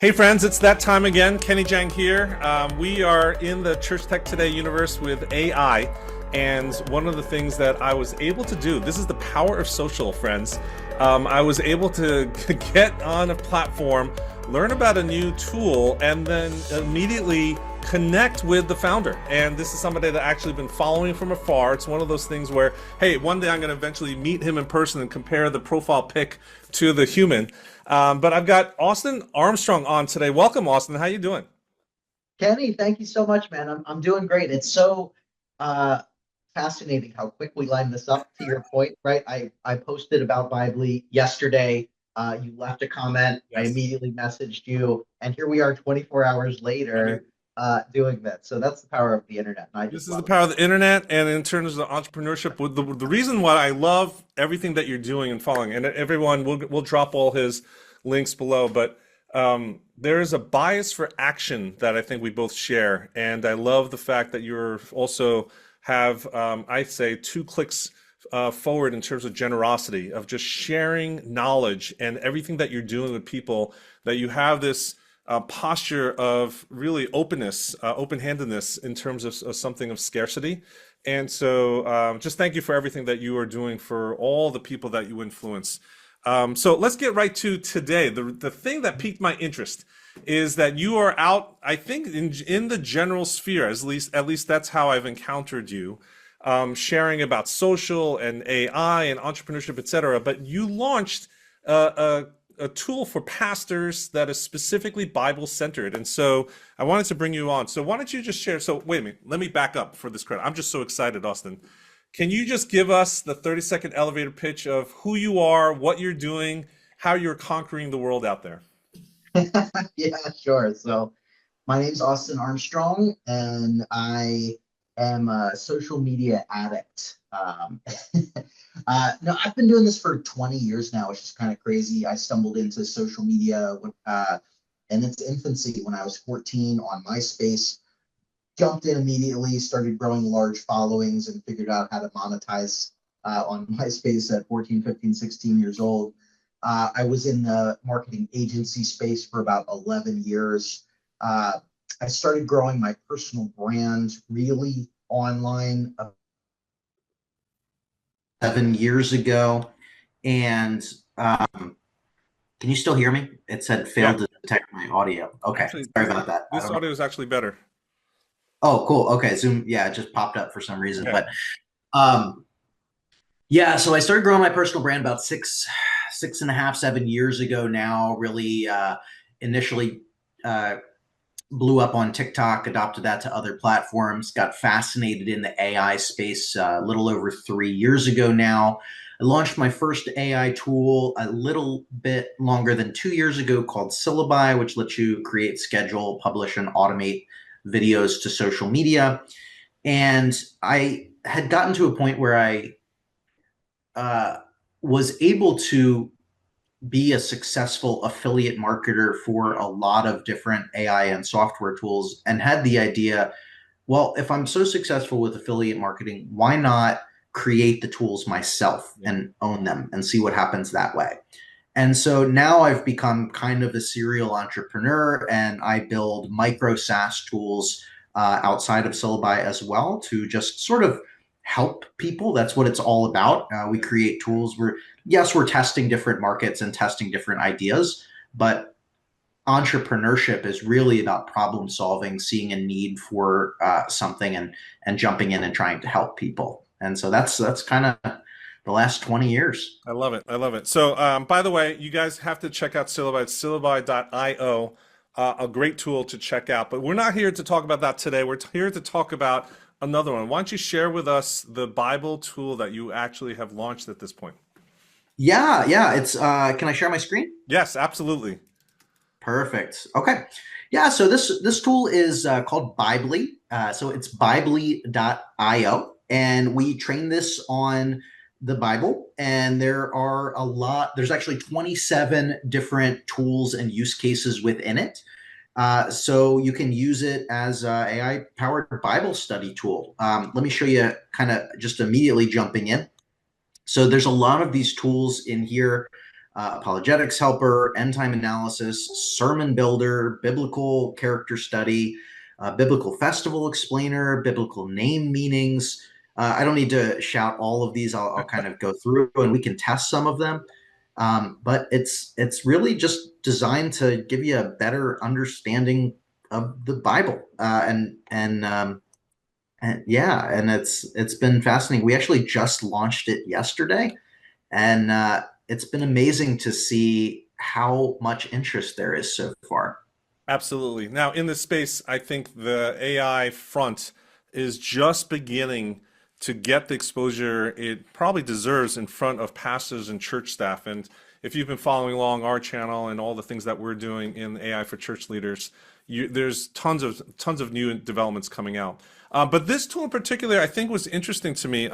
Hey friends, it's that time again. Kenny Jahng here. We are in the ChurchTechToday universe with AI, and one of the things that I was able to do, this is the power of social, friends. I was able to get on a platform, learn about a new tool, and then immediately connect with the founder. And this is somebody that actually been following from afar. It's one of those things where, hey, one day I'm going to eventually meet him in person and compare the profile pic to the human. But I've got Austin Armstrong on today. Welcome, Austin. How you doing? Kenny, thank you so much, man. I'm doing great. It's so uh, fascinating how quick we line this up. To your point, right? I posted about Bibley yesterday. You left a comment. I Yes. immediately messaged you, and here we are, 24 hours I mean, later, doing that. So that's the power of the internet, and I this just is the love power of the internet, and in terms of entrepreneurship, the reason why I love everything that you're doing and following, and everyone, we'll drop all his links below, but there is a bias for action that I think we both share, and I love the fact that you're also have, I'd say, 2 clicks forward in terms of generosity, of just sharing knowledge and everything that you're doing with people, that you have this posture of really openness, open-handedness in terms of something of scarcity. And so just thank you for everything that you are doing for all the people that you influence. So let's get right to today. The thing that piqued my interest is that you are out, I think, in the general sphere, at least that's how I've encountered you, sharing about social and AI and entrepreneurship, etc. But you launched a tool for pastors that is specifically Bible centered. And so I wanted to bring you on. So why don't you just share? So wait a minute, let me back up for this credit. I'm just so excited, Austin. Can you just give us the 30-second elevator pitch of who you are, what you're doing, how you're conquering the world out there? it. Yeah, sure. So my name's Austin Armstrong, and I am a social media addict. No, I've been doing this for 20 years now, which is kind of crazy. I stumbled into social media in its infancy when I was 14 on MySpace. Jumped in immediately, started growing large followings, and figured out how to monetize on MySpace at 14, 15, 16 years old. I was in the marketing agency space for about 11 years. Uh, I started growing my personal brand really online 7 years ago. And can you still hear me? It said Yeah, failed to detect my audio. Okay, actually, sorry about that. I this don't know. audio is actually better. Oh, cool. Okay, Zoom. Yeah, it just popped up for some reason. Yeah. Um, yeah, so I started growing my personal brand about six and a half, 7 years ago now. Really, initially uh, blew up on TikTok, adopted that to other platforms, got fascinated in the AI space a little over 3 years ago now. I launched my first AI tool a little bit longer than 2 years ago called Syllabi, which lets you create, schedule, publish, and automate videos to social media. And I had gotten to a point where I uh, was able to be a successful affiliate marketer for a lot of different AI and software tools, and had the idea, well, if I'm so successful with affiliate marketing, why not create the tools myself Yeah. and own them and see what happens that way? And so now I've become kind of a serial entrepreneur, and I build micro SaaS tools outside of Syllabi as well to just sort of help people. That's what it's all about. We create tools where, yes, we're testing different markets and testing different ideas, but entrepreneurship is really about problem solving, seeing a need for something, and jumping in and trying to help people. And so that's kind of the last 20 years. I love it. I love it. So, by the way, you guys have to check out Syllabi. It's syllabi.io, a great tool to check out. But we're not here to talk about that today. We're here to talk about another one. Why don't you share with us the Bible tool that you actually have launched at this point? Yeah, yeah. It's can I share my screen? Yes, absolutely. Perfect. Okay. Yeah, so this tool is called Bibley. So it's Bibley.io, and we train this on the Bible. And there's actually 27 different tools and use cases within it. So you can use it as a AI powered Bible study tool. Let me show you, kind of just immediately jumping in. So there's a lot of these tools in here. apologetics helper, end time analysis, sermon builder, biblical character study, biblical festival explainer, biblical name meanings. I don't need to shout all of these. I'll kind of go through and we can test some of them. But it's really just designed to give you a better understanding of the Bible, and yeah, and it's been fascinating. We actually just launched it yesterday, and it's been amazing to see how much interest there is so far. Absolutely. Now, in this space, I think the AI front is just beginning to get the exposure it probably deserves in front of pastors and church staff. And if you've been following along our channel and all the things that we're doing in AI for church leaders, there's tons of new developments coming out. But this tool in particular, I think, was interesting to me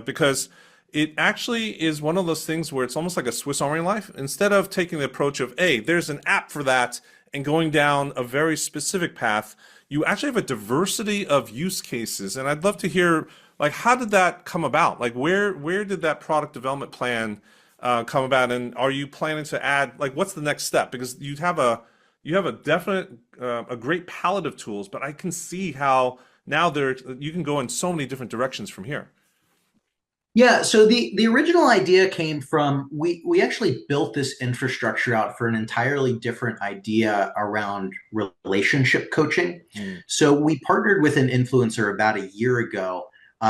because it actually is one of those things where it's almost like a Swiss Army knife. Instead of taking the approach of, hey, there's an app for that, and going down a very specific path, you actually have a diversity of use cases. And I'd love to hear, like, how did that come about? Like, where did that product development plan come about? And are you planning to add, like, what's the next step? Because you have a definite, a great palette of tools, but I can see how now you can go in so many different directions from here. Yeah, so the original idea came from we actually built this infrastructure out for an entirely different idea around relationship coaching. Mm. So we partnered with an influencer about a year ago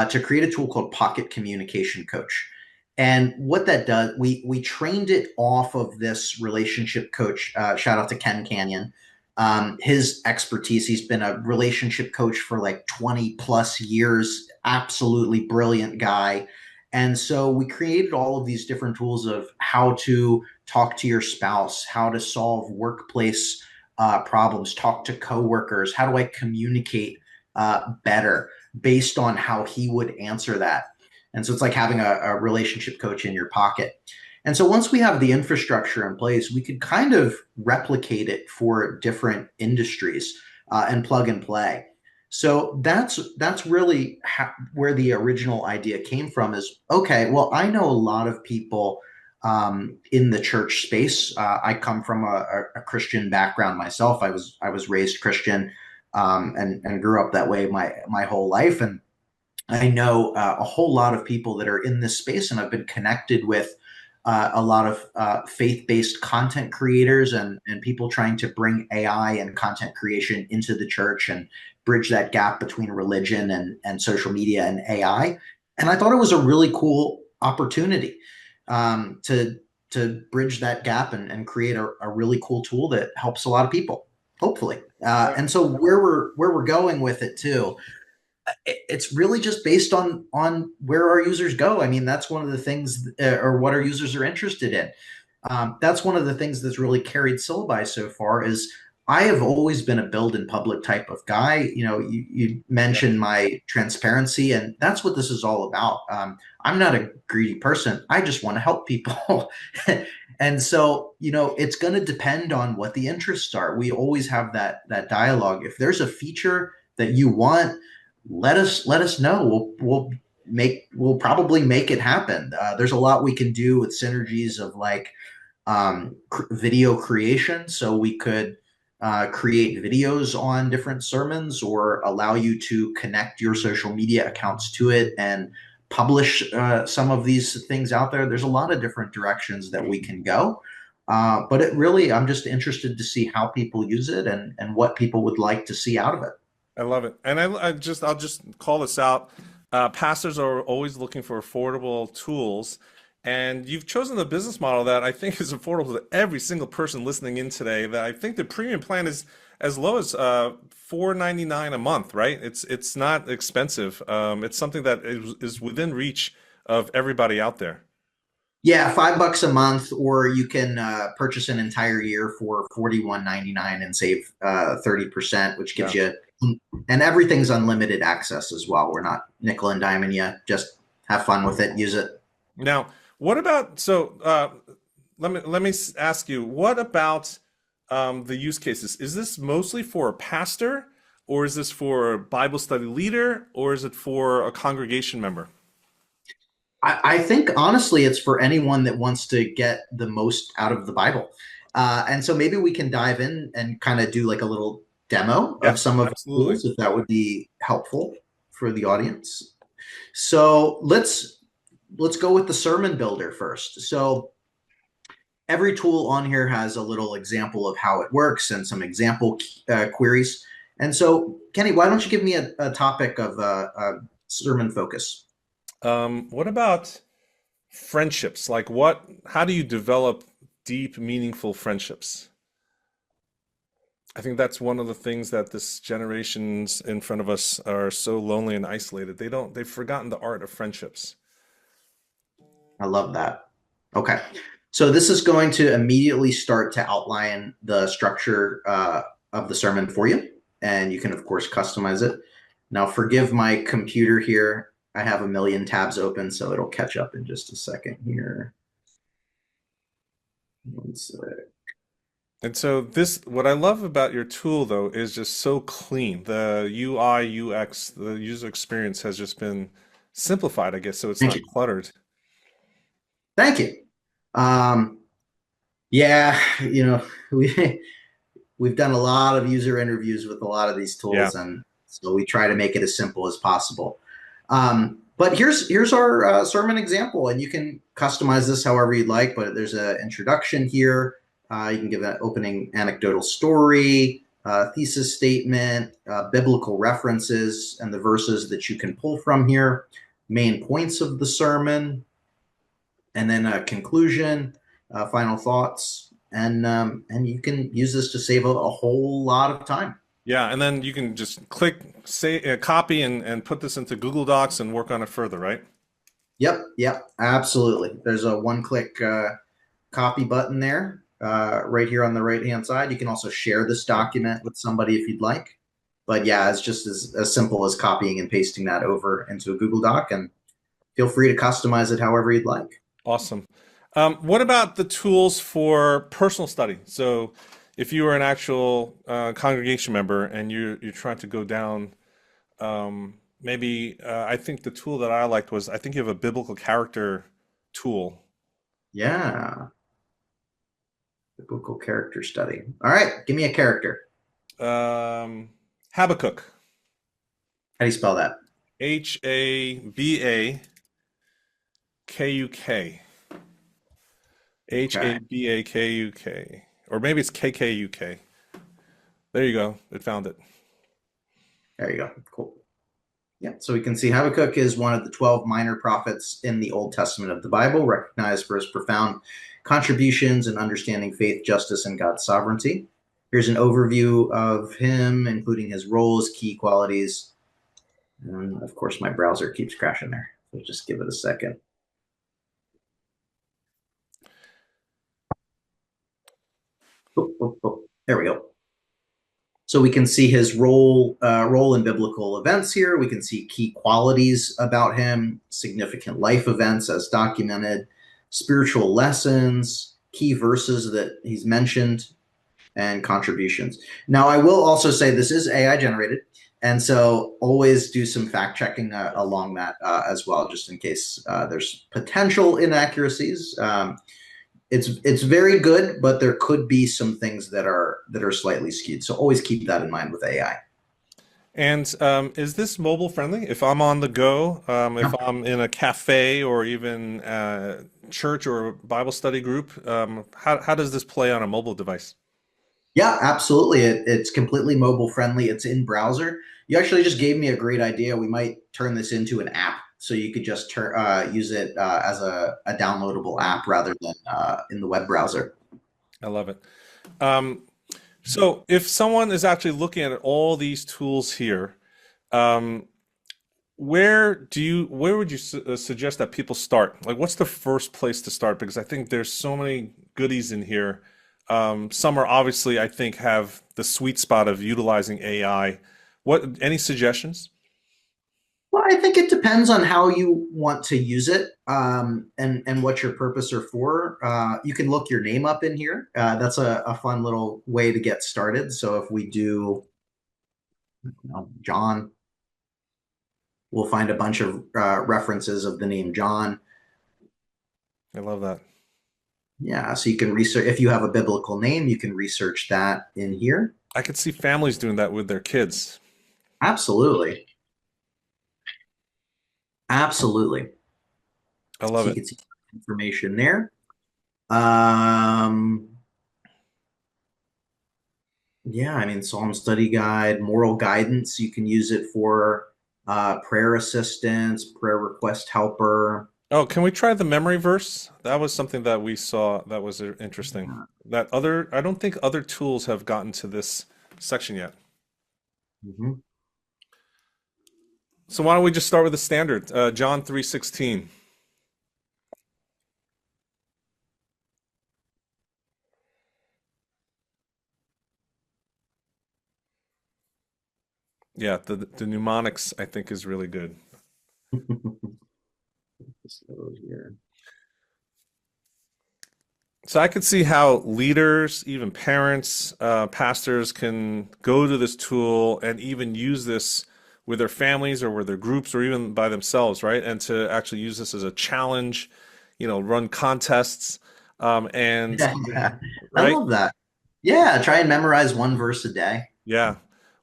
to create a tool called Pocket Communication Coach. And what that does, we trained it off of this relationship coach. Shout out to Ken Canyon. His expertise, he's been a relationship coach for like 20 plus years, absolutely brilliant guy. And so we created all of these different tools of how to talk to your spouse, how to solve workplace problems, talk to coworkers, how do I communicate better based on how he would answer that. And so it's like having a relationship coach in your pocket. And so once we have the infrastructure in place, we could kind of replicate it for different industries and plug and play. So that's really where the original idea came from is, okay, well, I know a lot of people in the church space. I come from a Christian background myself. I was raised Christian and grew up that way my whole life. And I know a whole lot of people that are in this space, and I've been connected with a lot of faith-based content creators and people trying to bring AI and content creation into the church and bridge that gap between religion and social media and AI. And I thought it was a really cool opportunity to bridge that gap and create a really cool tool that helps a lot of people, hopefully. And so where we're going with it too, it's really just based on where our users go. I mean, that's one of the things, or what our users are interested in. That's one of the things that's really carried Syllabi so far is I have always been a build in public type of guy. You know, you mentioned my transparency, and that's what this is all about. I'm not a greedy person. I just want to help people. And so, you know, it's going to depend on what the interests are. We always have that dialogue. If there's a feature that you want, let us know. We'll probably make it happen. There's a lot we can do with synergies of like video creation. So we could create videos on different sermons or allow you to connect your social media accounts to it and publish some of these things out there. There's a lot of different directions that we can go. But it really, I'm just interested to see how people use it and what people would like to see out of it. I love it. And I'll just call this out. Pastors are always looking for affordable tools. And you've chosen a business model that I think is affordable to every single person listening in today. That I think the premium plan is as low as $4.99 a month, right? It's not expensive. It's something that is within reach of everybody out there. Yeah, $5 a month, or you can purchase an entire year for $41.99 and save 30%, which gives you, and everything's unlimited access as well. We're not nickel and diming you. Just have fun with it, use it. Now, what about, let me ask you, what about the use cases? Is this mostly for a pastor, or is this for a Bible study leader, or is it for a congregation member? I think honestly, it's for anyone that wants to get the most out of the Bible. And so maybe we can dive in and kind of do like a little demo Yeah, of some of the absolutely. tools, if that would be helpful for the audience. So let's go with the sermon builder first. So every tool on here has a little example of how it works and some example queries. And so, Kenny, why don't you give me a topic of a sermon focus? What about friendships? Like how do you develop deep, meaningful friendships? I think that's one of the things that this generations in front of us are so lonely and isolated. They've forgotten the art of friendships. I love that. Okay. So this is going to immediately start to outline the structure of the sermon for you. And you can, of course, customize it. Now, forgive my computer here. I have a million tabs open, so it'll catch up in just a second here. One sec. And so what I love about your tool though is just so clean. The UI, UX, the user experience has just been simplified, I guess, so it's Thank not you. cluttered. Thank you. Um, yeah, we we've done a lot of user interviews with a lot of these Yeah. tools, and so we try to make it as simple as possible. But here's our sermon example, and you can customize this however you'd like. But there's an introduction here. You can give an opening anecdotal story, thesis statement, biblical references, and the verses that you can pull from here, main points of the sermon, and then a conclusion, final thoughts, and you can use this to save a whole lot of time. Yeah, and then you can just click, say, copy, and put this into Google Docs and work on it further, right? Yep, absolutely. There's a one-click copy button there, right here on the right-hand side. You can also share this document with somebody if you'd like. But yeah, it's just as simple as copying and pasting that over into a Google Doc, and feel free to customize it however you'd like. Awesome. What about the tools for personal study? So, if you are an actual congregation member and you're trying to go down, maybe I think the tool that I liked was I think you have a biblical character tool. Yeah, biblical character study. All right, give me a character. Habakkuk, How do you spell that? Habakuk, Okay, Habakuk, or maybe it's KKUK. There you go. It found it. there you go. Cool. Yeah, so we can see Habakkuk is one of the 12 minor prophets in the Old Testament of the Bible, recognized for his profound contributions in understanding faith, justice, and God's sovereignty. Here's an overview of him, including his roles, key qualities. And of course, my browser keeps crashing there. So just give it a second. There we go. So we can see his role in biblical events here. We can see key qualities about him, significant life events as documented, spiritual lessons, key verses that he's mentioned, and contributions. Now, I will also say this is AI generated, and so always do some fact checking along that as well, just in case there's potential inaccuracies. It's very good, but there could be some things that are slightly skewed. So always keep that in mind with AI. And is this mobile friendly? If I'm on the go, if I'm in a cafe or even church or Bible study group, how does this play on a mobile device? Yeah, absolutely. It's completely mobile friendly. It's in browser. You actually just gave me a great idea. We might turn this into an app, so you could just use it as a downloadable app rather than in the web browser. I love it. Um, so if someone is actually looking at all these tools here, um, where would you suggest that people start? Like, what's the first place to start? Because I think there's so many goodies in here. Some are obviously, I think, have the sweet spot of utilizing AI. Any suggestions? Well, I think it depends on how you want to use it, and what your purpose are for. You can look your name up in here. That's a fun little way to get started. So if we do, John, we'll find a bunch of references of the name John. I love that. Yeah, so you can research, if you have a biblical name, you can research that in here. I could see families doing that with their kids. Absolutely. Absolutely. I love So you it. can see information there. Um, yeah, I mean, Psalm study guide, moral guidance. You can use it for prayer assistance, prayer request helper. Oh, can we try the memory verse? That was something that we saw that was interesting. I don't think other tools have gotten to this section yet. Mhm. So why don't we just start with the standard, John 3:16. Yeah, the mnemonics I think is really good. So here. So I could see how leaders, even parents, pastors can go to this tool and even use this with their families or with their groups or even by themselves, right? And to actually use this as a challenge, run contests, and Yeah, I right? love that. Yeah, try and memorize one verse a day. Yeah.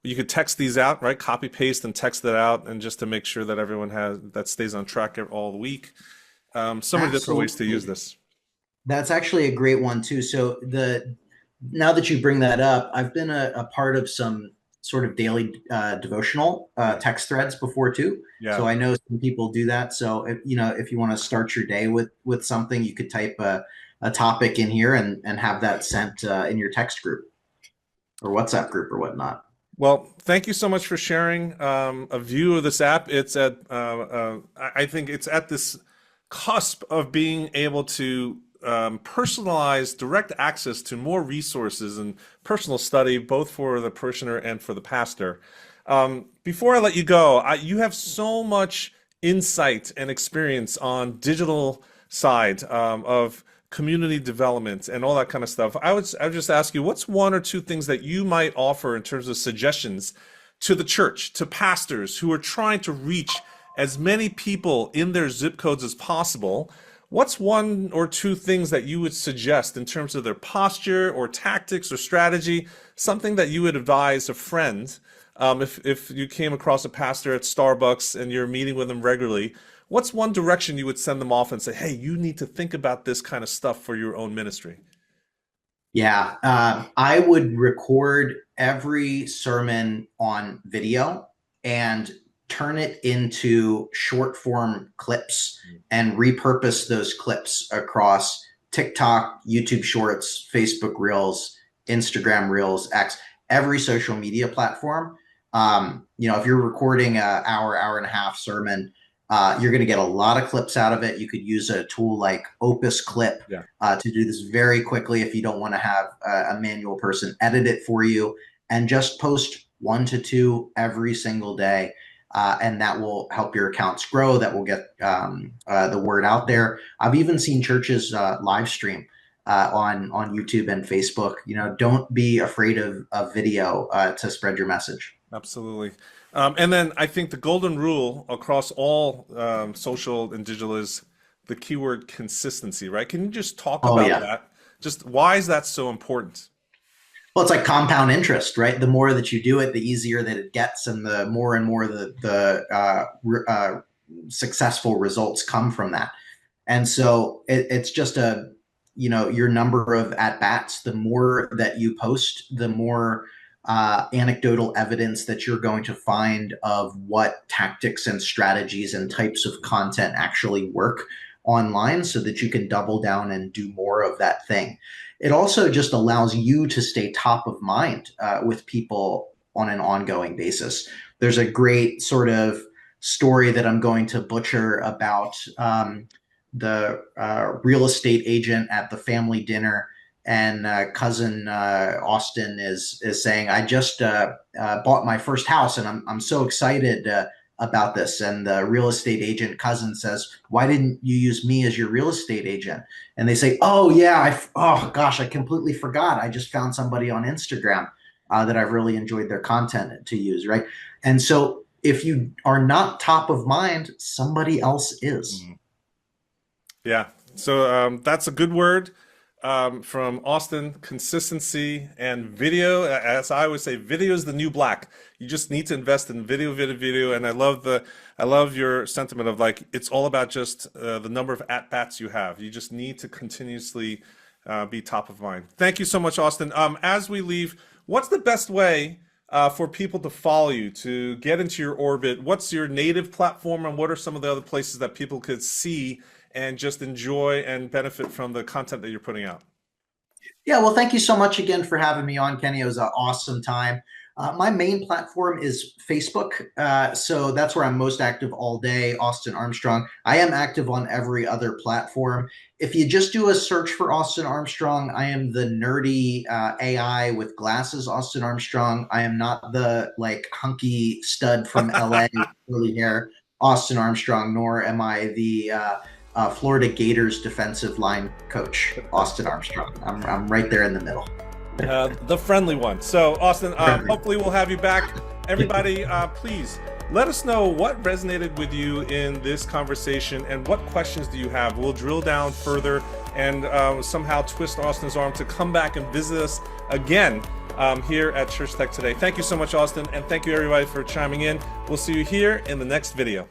You could text these out, right? Copy paste and text it out, and just to make sure that everyone has that stays on track all week. So many different ways to use Absolutely. this. That's actually a great one too. So the now that you bring that up, I've been a part of some sort of daily devotional Yeah. text threads before too. Yeah. So I know some people do that. So if you want to start your day with something, you could type a topic in here and have that sent in your text group or WhatsApp group or whatnot. Well, thank you so much for sharing a view of this app. It's at, I think it's at this cusp of being able to personalize direct access to more resources and personal study, both for the parishioner and for the pastor. Before I let you go, you have so much insight and experience on digital side of community development and all that kind of stuff. I would just ask you, what's one or two things that you might offer in terms of suggestions to the church, to pastors who are trying to reach as many people in their zip codes as possible? What's one or two things that you would suggest in terms of their posture or tactics or strategy, something that you would advise a friend if you came across a pastor at Starbucks and you're meeting with them regularly? What's one direction you would send them off and say, hey, you need to think about this kind of stuff for your own ministry? Yeah, I would record every sermon on video and turn it into short form clips and repurpose those clips across TikTok, YouTube Shorts, Facebook Reels, Instagram Reels, X, every social media platform. If you're recording an hour and a half sermon, you're going to get a lot of clips out of it. You could use a tool like Opus Clip Yeah, to do this very quickly if you don't want to have a manual person edit it for you, and just post 1 to 2 every single day. And that will help your accounts grow. That will get the word out there. I've even seen churches live stream on YouTube and Facebook. Don't be afraid of video to spread your message. absolutely. And then I think the golden rule across all social and digital is the keyword consistency, right? Can you just talk Oh about yeah. that? Just why is that so important? Well, it's like compound interest, right? The more that you do it, the easier that it gets, and the more and more the successful results come from that. And so it's just your number of at bats. The more that you post, the more anecdotal evidence that you're going to find of what tactics and strategies and types of content actually work online, so that you can double down and do more of that thing. It also just allows you to stay top of mind with people on an ongoing basis. There's a great sort of story that I'm going to butcher about the real estate agent at the family dinner, and cousin Austin is saying, "I just bought my first house, and I'm so excited about this." And the real estate agent cousin says, "Why didn't you use me as your real estate agent?" And they say, "Oh yeah, oh gosh, I completely forgot. I just found somebody on Instagram that I've really enjoyed their content to use." Right, and so if you are not top of mind, somebody else is. Yeah, So that's a good word from Austin. Consistency and video. As I always say, video is the new black. You just need to invest in video, video, video. And I love your sentiment of like it's all about just the number of at bats you have. You just need to continuously be top of mind. Thank you so much, Austin. As we leave, what's the best way for people to follow you, to get into your orbit? What's your native platform, and what are some of the other places that people could see and just enjoy and benefit from the content that you're putting out? Yeah, well, thank you so much again for having me on, Kenny. It was an awesome time. My main platform is Facebook. So that's where I'm most active all day, Austin Armstrong. I am active on every other platform. If you just do a search for Austin Armstrong, I am the nerdy AI with glasses, Austin Armstrong. I am not the like hunky stud from LA with curly hair, Austin Armstrong, nor am I the Florida Gators defensive line coach, Austin Armstrong. I'm right there in the middle. The friendly one. So, Austin, hopefully we'll have you back. Everybody, please let us know what resonated with you in this conversation and what questions do you have. We'll drill down further and somehow twist Austin's arm to come back and visit us again here at Church Tech Today. Thank you so much, Austin, and thank you everybody for chiming in. We'll see you here in the next video.